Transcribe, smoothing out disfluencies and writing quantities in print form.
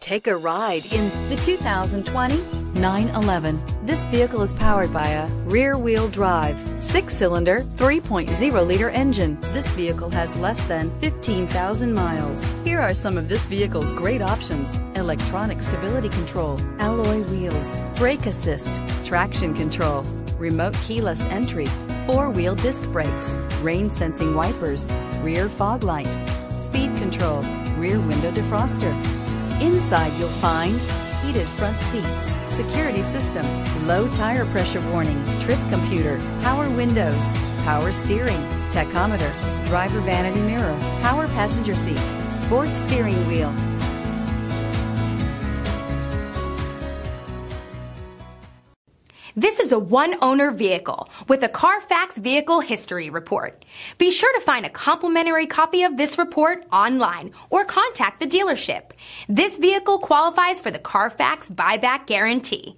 Take a ride in the 2020 911. This vehicle is powered by a rear-wheel drive, 6-cylinder, 3.0-liter engine. This vehicle has less than 15,000 miles. Here are some of this vehicle's great options: electronic stability control, alloy wheels, brake assist, traction control, remote keyless entry, 4-wheel disc brakes, rain-sensing wipers, rear fog light, speed control, rear window defroster. Inside you'll find heated front seats, security system, low tire pressure warning, trip computer, power windows, power steering, tachometer, driver vanity mirror, power passenger seat, sports steering wheel. This is a one-owner vehicle with a Carfax Vehicle History Report. Be sure to find a complimentary copy of this report online or contact the dealership. This vehicle qualifies for the Carfax Buyback Guarantee.